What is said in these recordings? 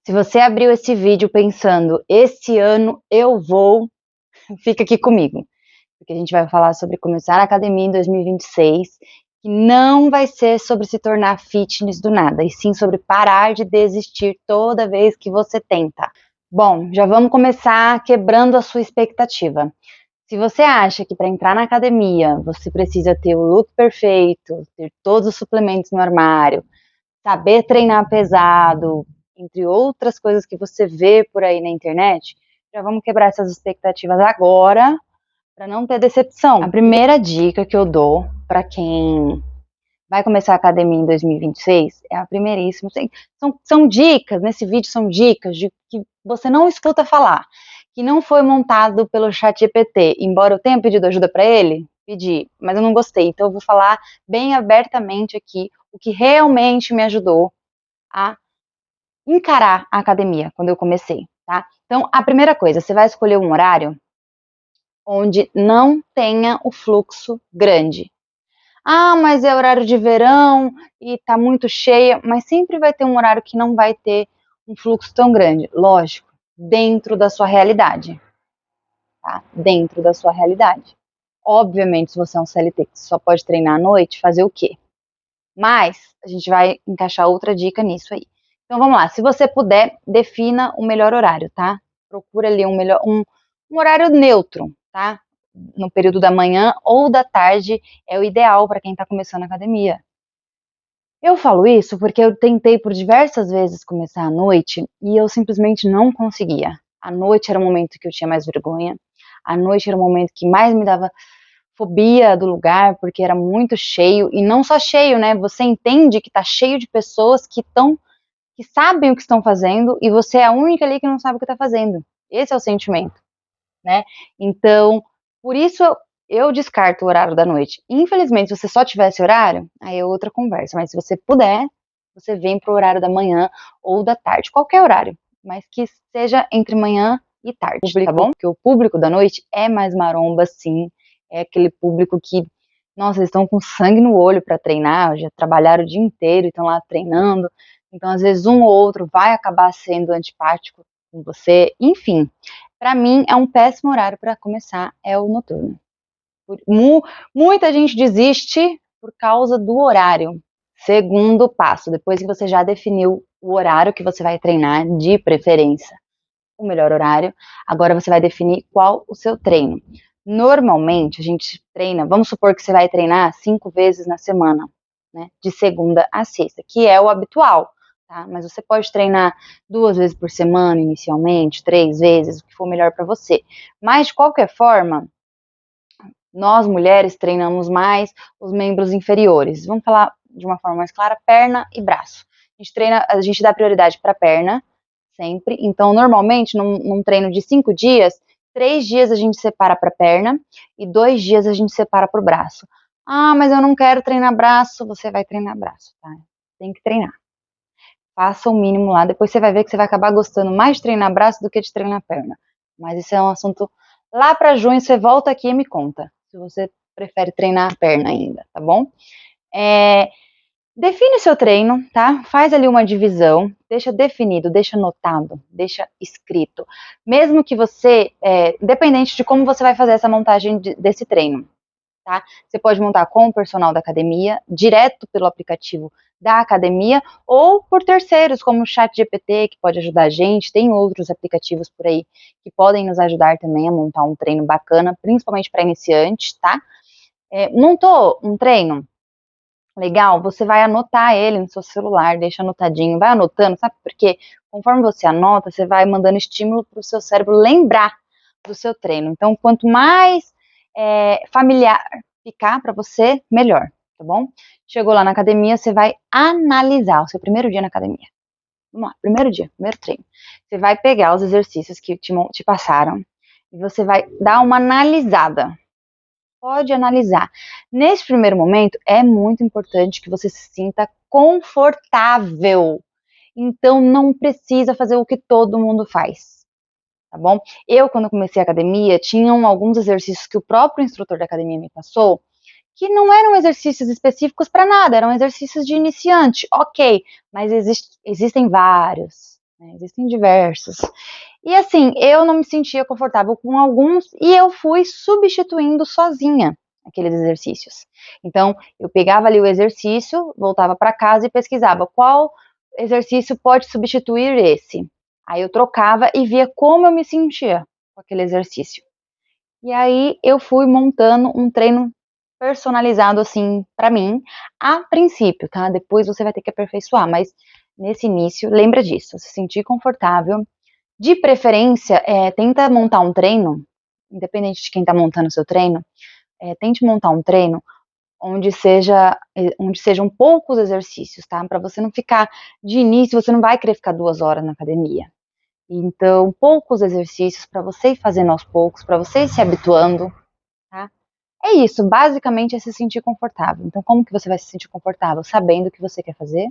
Se você abriu esse vídeo pensando, esse ano eu vou, fica aqui comigo, porque a gente vai falar sobre começar a academia em 2026, que não vai ser sobre se tornar fitness do nada, e sim sobre parar de desistir toda vez que você tenta. Bom, já vamos começar quebrando a sua expectativa. Se você acha que para entrar na academia você precisa ter o look perfeito, ter todos os suplementos no armário, saber treinar pesado, entre outras coisas que você vê por aí na internet, já vamos quebrar essas expectativas agora, para não ter decepção. A primeira dica que eu dou para quem vai começar a academia em 2026 é a primeiríssima. São dicas, nesse vídeo são dicas de que você não escuta falar, que não foi montado pelo ChatGPT, embora eu tenha pedido ajuda para ele, pedi, mas eu não gostei, então eu vou falar bem abertamente aqui o que realmente me ajudou a encarar a academia quando eu comecei, tá? Então, a primeira coisa, você vai escolher um horário onde não tenha o fluxo grande. Ah, mas é horário de verão e tá muito cheia, mas sempre vai ter um horário que não vai ter um fluxo tão grande. Lógico, dentro da sua realidade, tá? Dentro da sua realidade. Obviamente, se você é um CLT que só pode treinar à noite, fazer o quê? Mas a gente vai encaixar outra dica nisso aí. Então vamos lá, se você puder, defina o melhor horário, tá? Procura ali um horário neutro, tá? No período da manhã ou da tarde é o ideal para quem está começando a academia. Eu falo isso porque eu tentei por diversas vezes começar à noite e eu simplesmente não conseguia. À noite era o momento que eu tinha mais vergonha, à noite era o momento que mais me dava fobia do lugar, porque era muito cheio, e não só cheio, né? Você entende que tá cheio de pessoas que sabem o que estão fazendo, e você é a única ali que não sabe o que tá fazendo. Esse é o sentimento, né? Então, por isso eu descarto o horário da noite. Infelizmente, se você só tivesse horário, aí é outra conversa, mas se você puder, você vem pro horário da manhã ou da tarde, qualquer horário, mas que seja entre manhã e tarde, tá bom? Porque o público da noite é mais maromba, sim, é aquele público que, nossa, eles estão com sangue no olho para treinar, já trabalharam o dia inteiro e estão lá treinando, então às vezes um ou outro vai acabar sendo antipático com você, enfim. Para mim é um péssimo horário para começar, é o noturno. Muita gente desiste por causa do horário. Segundo passo, depois que você já definiu o horário que você vai treinar, de preferência, o melhor horário, agora você vai definir qual o seu treino. Normalmente a gente treina, vamos supor que você vai treinar 5 vezes na semana, né, de segunda a sexta, que é o habitual, tá? Mas você pode treinar 2 vezes por semana inicialmente, 3 vezes, o que for melhor para você. Mas de qualquer forma, nós mulheres treinamos mais os membros inferiores. Vamos falar de uma forma mais clara, perna e braço. A gente dá prioridade para perna, sempre. Então, normalmente, num treino de 5 dias, 3 dias a gente separa para perna e 2 dias a gente separa para o braço. Ah, mas eu não quero treinar braço. Você vai treinar braço, tá? Tem que treinar. Faça o mínimo lá. Depois você vai ver que você vai acabar gostando mais de treinar braço do que de treinar perna. Mas isso é um assunto lá para junho. Você volta aqui e me conta se você prefere treinar a perna ainda, tá bom? Define o seu treino, tá? Faz ali uma divisão, deixa definido, deixa anotado, deixa escrito. Mesmo que você, independente de como você vai fazer essa montagem desse treino, tá? Você pode montar com o personal da academia, direto pelo aplicativo da academia, ou por terceiros, como o ChatGPT, que pode ajudar a gente. Tem outros aplicativos por aí que podem nos ajudar também a montar um treino bacana, principalmente para iniciantes, tá? Montou um treino? Legal, você vai anotar ele no seu celular, deixa anotadinho, vai anotando, sabe por quê? Conforme você anota, você vai mandando estímulo para o seu cérebro lembrar do seu treino. Então, quanto mais familiar ficar para você, melhor, tá bom? Chegou lá na academia, você vai analisar o seu primeiro dia na academia. Vamos lá, primeiro dia, primeiro treino. Você vai pegar os exercícios que te passaram e você vai dar uma analisada. Pode analisar. Nesse primeiro momento, é muito importante que você se sinta confortável. Então, não precisa fazer o que todo mundo faz, tá bom? Eu, quando comecei a academia, tinham alguns exercícios que o próprio instrutor da academia me passou, que não eram exercícios específicos para nada, eram exercícios de iniciante, ok, mas existem vários. né? Existem diversos. E assim, eu não me sentia confortável com alguns e eu fui substituindo sozinha aqueles exercícios. Então, eu pegava ali o exercício, voltava para casa e pesquisava qual exercício pode substituir esse. Aí eu trocava e via como eu me sentia com aquele exercício. E aí eu fui montando um treino personalizado assim para mim, a princípio, tá? Depois você vai ter que aperfeiçoar, mas nesse início, lembra disso, se sentir confortável. De preferência, tenta montar um treino, independente de quem está montando o seu treino, tente montar um treino onde sejam poucos exercícios, tá? Para você não ficar, de início, você não vai querer ficar 2 horas na academia. Então, poucos exercícios para você ir fazendo aos poucos, para você ir se habituando, tá? É isso, basicamente é se sentir confortável. Então, como que você vai se sentir confortável? Sabendo o que você quer fazer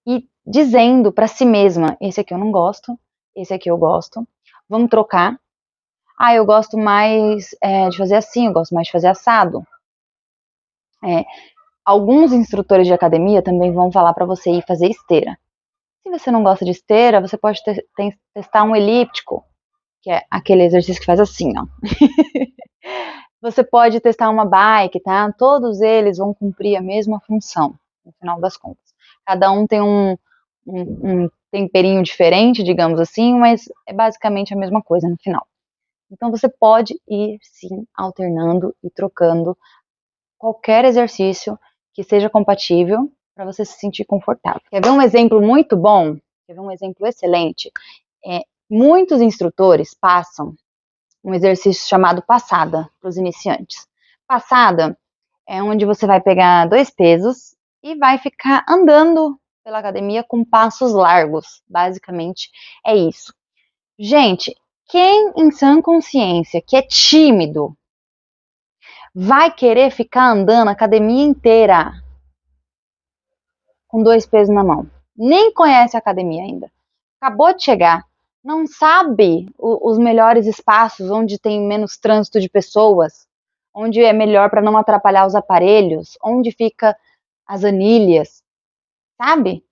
e dizendo para si mesma, esse aqui eu não gosto, esse aqui eu gosto, vamos trocar. Ah, eu gosto mais de fazer assim, eu gosto mais de fazer assado. Alguns instrutores de academia também vão falar para você ir fazer esteira. Se você não gosta de esteira, você pode testar um elíptico, que é aquele exercício que faz assim, ó. Você pode testar uma bike, tá? Todos eles vão cumprir a mesma função, no final das contas. Cada um tem um temperinho diferente, digamos assim, mas é basicamente a mesma coisa no final. Então você pode ir, sim, alternando e trocando qualquer exercício que seja compatível para você se sentir confortável. Quer ver um exemplo muito bom? Quer ver um exemplo excelente? Muitos instrutores passam um exercício chamado passada para os iniciantes. Passada é onde você vai pegar 2 pesos e vai ficar andando pela academia com passos largos. Basicamente é isso. Gente, quem em sã consciência que é tímido vai querer ficar andando a academia inteira com 2 pesos na mão? Nem conhece a academia ainda. Acabou de chegar, não sabe os melhores espaços onde tem menos trânsito de pessoas, onde é melhor para não atrapalhar os aparelhos, onde fica as anilhas, sabe?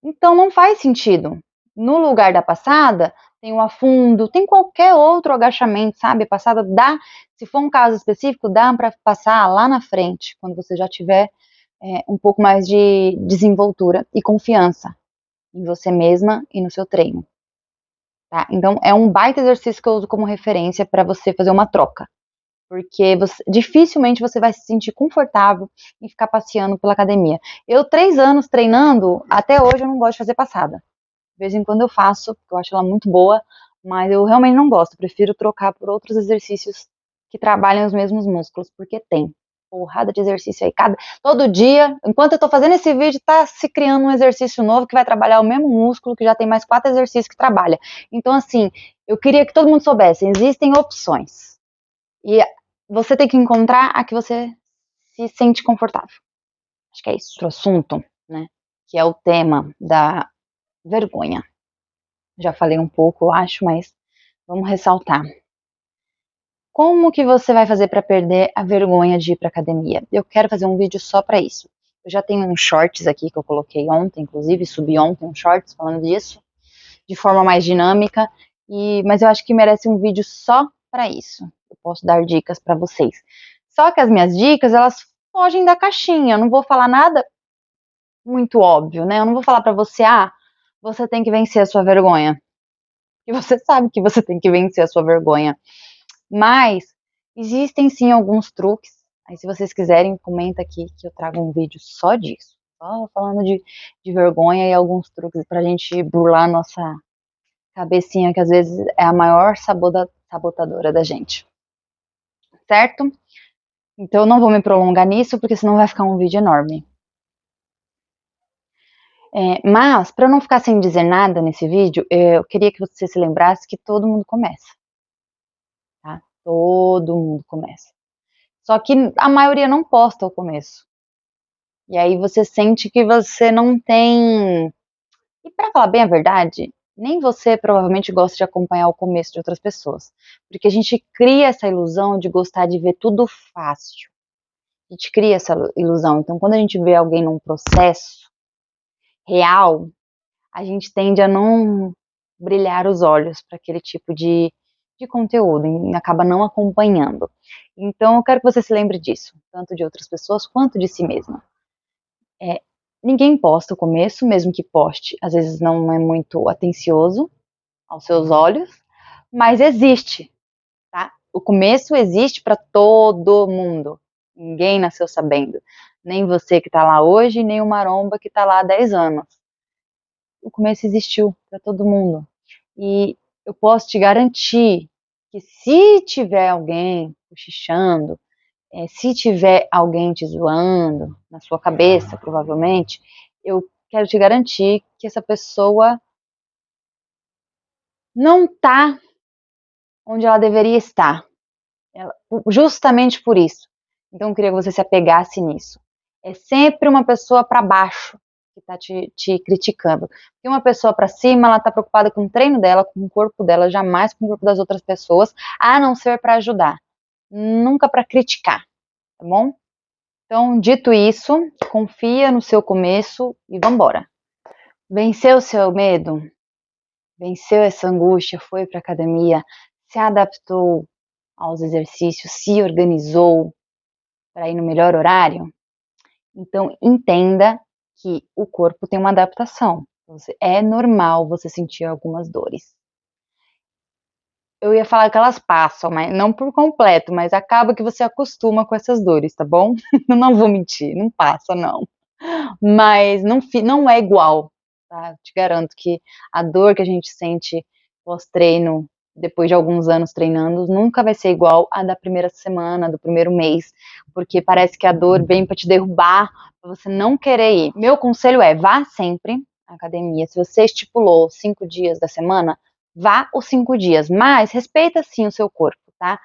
Então não faz sentido. No lugar da passada, tem o afundo, tem qualquer outro agachamento, sabe? Passada dá, se for um caso específico, dá para passar lá na frente, quando você já tiver um pouco mais de desenvoltura e confiança em você mesma e no seu treino. Tá? Então, é um baita exercício que eu uso como referência para você fazer uma troca. Porque dificilmente você vai se sentir confortável em ficar passeando pela academia. Eu, 3 anos treinando, até hoje eu não gosto de fazer passada. De vez em quando eu faço, porque eu acho ela muito boa, mas eu realmente não gosto. Prefiro trocar por outros exercícios que trabalham os mesmos músculos, porque tem porrada de exercício aí. Todo dia, enquanto eu tô fazendo esse vídeo, tá se criando um exercício novo que vai trabalhar o mesmo músculo, que já tem mais 4 exercícios que trabalha. Então, assim, eu queria que todo mundo soubesse, existem opções. E você tem que encontrar a que você se sente confortável. Acho que é isso. Outro assunto, né, que é o tema da vergonha. Já falei um pouco, eu acho, mas vamos ressaltar. Como que você vai fazer para perder a vergonha de ir para academia? Eu quero fazer um vídeo só para isso. Eu já tenho uns shorts aqui que eu coloquei ontem, inclusive, subi ontem um shorts falando disso, de forma mais dinâmica, mas eu acho que merece um vídeo só para isso. Eu posso dar dicas para vocês. Só que as minhas dicas, elas fogem da caixinha, eu não vou falar nada muito óbvio, né? Eu não vou falar para você, você tem que vencer a sua vergonha. E você sabe que você tem que vencer a sua vergonha. Mas existem sim alguns truques. Aí se vocês quiserem, comenta aqui que eu trago um vídeo só disso. Só falando de vergonha e alguns truques pra gente burlar a nossa cabecinha, que às vezes é a maior sabotadora da gente. Certo? Então eu não vou me prolongar nisso, porque senão vai ficar um vídeo enorme. Mas, para eu não ficar sem dizer nada nesse vídeo, eu queria que você se lembrasse que todo mundo começa. Tá? Todo mundo começa. Só que a maioria não posta o começo. E aí você sente que você não tem. E para falar bem a verdade, nem você provavelmente gosta de acompanhar o começo de outras pessoas. Porque a gente cria essa ilusão de gostar de ver tudo fácil. A gente cria essa ilusão. Então, quando a gente vê alguém num processo real, a gente tende a não brilhar os olhos para aquele tipo de conteúdo e acaba não acompanhando. Então, eu quero que você se lembre disso, tanto de outras pessoas quanto de si mesma. Ninguém posta o começo, mesmo que poste, às vezes não é muito atencioso aos seus olhos, mas existe, tá? O começo existe para todo mundo. Ninguém nasceu sabendo. Nem você que está lá hoje, nem o maromba que está lá há 10 anos. O começo existiu para todo mundo. E eu posso te garantir que se tiver alguém cochichando, se tiver alguém te zoando na sua cabeça, provavelmente, eu quero te garantir que essa pessoa não está onde ela deveria estar. Justamente por isso. Então eu queria que você se apegasse nisso. É sempre uma pessoa para baixo que está te criticando. E uma pessoa para cima, ela está preocupada com o treino dela, com o corpo dela, jamais com o corpo das outras pessoas, a não ser para ajudar. Nunca para criticar, tá bom? Então, dito isso, confia no seu começo e vambora. Venceu o seu medo? Venceu essa angústia? Foi para academia? Se adaptou aos exercícios? Se organizou para ir no melhor horário? Então, entenda que o corpo tem uma adaptação. É normal você sentir algumas dores. Eu ia falar que elas passam, mas não por completo, mas acaba que você acostuma com essas dores, tá bom? Não vou mentir, não passa, não. Mas não é igual, tá? Te garanto que a dor que a gente sente pós-treino, depois de alguns anos treinando, nunca vai ser igual a da primeira semana, do primeiro mês, porque parece que a dor vem para te derrubar, para você não querer ir. Meu conselho é, vá sempre à academia. Se você estipulou 5 dias da semana, vá os 5 dias, mas respeita sim o seu corpo, tá?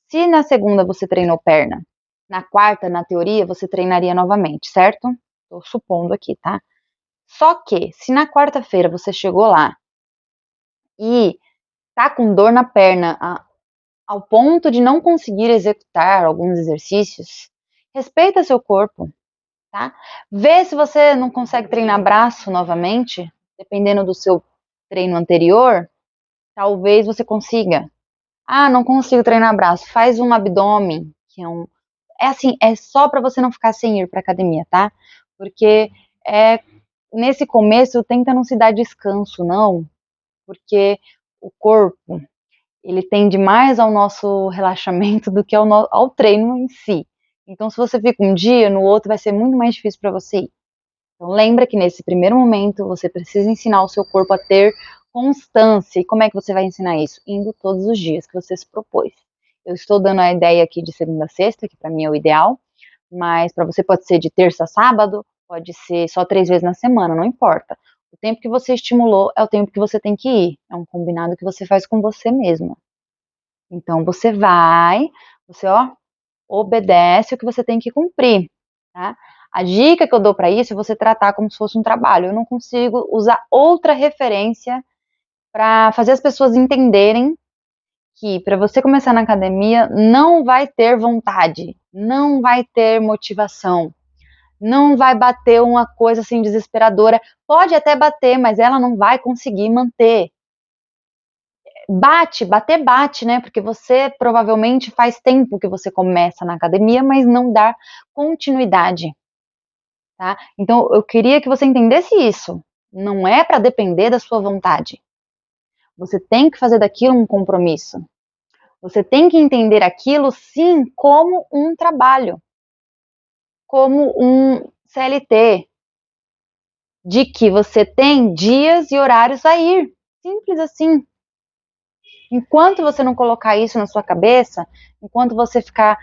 Se na segunda você treinou perna, na quarta, na teoria, você treinaria novamente, certo? Tô supondo aqui, tá? Só que, se na quarta-feira você chegou lá e tá com dor na perna ao ponto de não conseguir executar alguns exercícios, respeita seu corpo, tá? Vê se você não consegue treinar braço novamente, dependendo do seu treino anterior, talvez você consiga. Ah, não consigo treinar braço, faz um abdômen, que é um. É assim, é só para você não ficar sem ir pra academia, tá? Porque é nesse começo, tenta não se dar descanso, não, porque o corpo, ele tende mais ao nosso relaxamento do que ao treino em si. Então, se você fica um dia, no outro vai ser muito mais difícil para você ir. Então, lembra que nesse primeiro momento, você precisa ensinar o seu corpo a ter constância. E como é que você vai ensinar isso? Indo todos os dias que você se propôs. Eu estou dando a ideia aqui de segunda a sexta, que para mim é o ideal, mas para você pode ser de terça a sábado, pode ser só 3 vezes na semana, não importa. O tempo que você estimulou é o tempo que você tem que ir. É um combinado que você faz com você mesma. Então você vai, você obedece o que você tem que cumprir, tá? A dica que eu dou para isso é você tratar como se fosse um trabalho. Eu não consigo usar outra referência para fazer as pessoas entenderem que para você começar na academia não vai ter vontade, não vai ter motivação, não vai bater uma coisa assim desesperadora. Pode até bater, mas ela não vai conseguir manter. Bate, né? Porque você provavelmente faz tempo que você começa na academia, mas não dá continuidade, tá? Então eu queria que você entendesse isso. Não é para depender da sua vontade. Você tem que fazer daquilo um compromisso. Você tem que entender aquilo, sim, como um trabalho, como um CLT, de que você tem dias e horários a ir. Simples assim. Enquanto você não colocar isso na sua cabeça, enquanto você ficar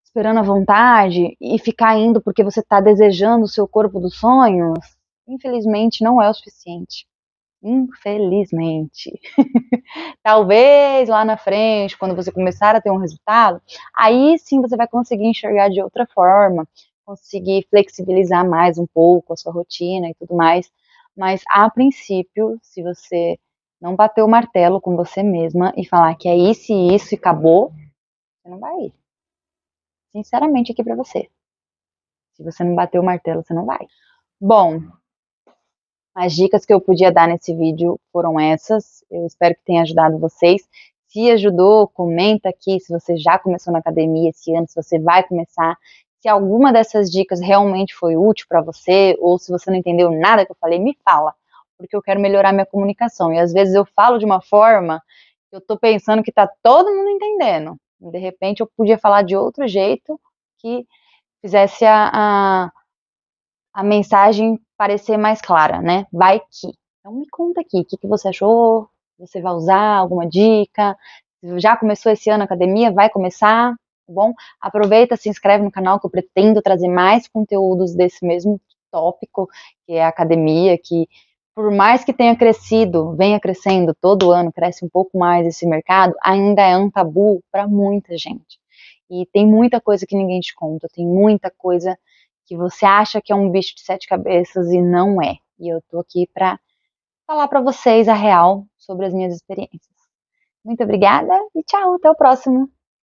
esperando a vontade e ficar indo porque você está desejando o seu corpo dos sonhos, infelizmente não é o suficiente. Infelizmente. Talvez lá na frente, quando você começar a ter um resultado, aí sim você vai conseguir enxergar de outra forma, conseguir flexibilizar mais um pouco a sua rotina e tudo mais. Mas a princípio, se você não bater o martelo com você mesma e falar que é isso e isso e acabou, você não vai ir. Sinceramente aqui pra você. Se você não bater o martelo, você não vai. Bom, As dicas que eu podia dar nesse vídeo foram essas. Eu espero que tenha ajudado vocês. Se ajudou, comenta aqui se você já começou na academia esse ano, se você vai começar, se alguma dessas dicas realmente foi útil para você, ou se você não entendeu nada que eu falei, me fala, porque eu quero melhorar minha comunicação. E às vezes eu falo de uma forma que eu tô pensando que tá todo mundo entendendo. De repente eu podia falar de outro jeito que fizesse a mensagem parecer mais clara, né? Vai que. Então me conta aqui, o que você achou? Você vai usar alguma dica? Já começou esse ano a academia? Vai começar? Tá bom? Aproveita, se inscreve no canal que eu pretendo trazer mais conteúdos desse mesmo tópico, que é a academia, que por mais que tenha crescido, venha crescendo todo ano, cresce um pouco mais esse mercado, ainda é um tabu para muita gente. E tem muita coisa que ninguém te conta, tem muita coisa que você acha que é um bicho de sete cabeças e não é. E eu tô aqui para falar para vocês a real sobre as minhas experiências. Muito obrigada e tchau, até o próximo.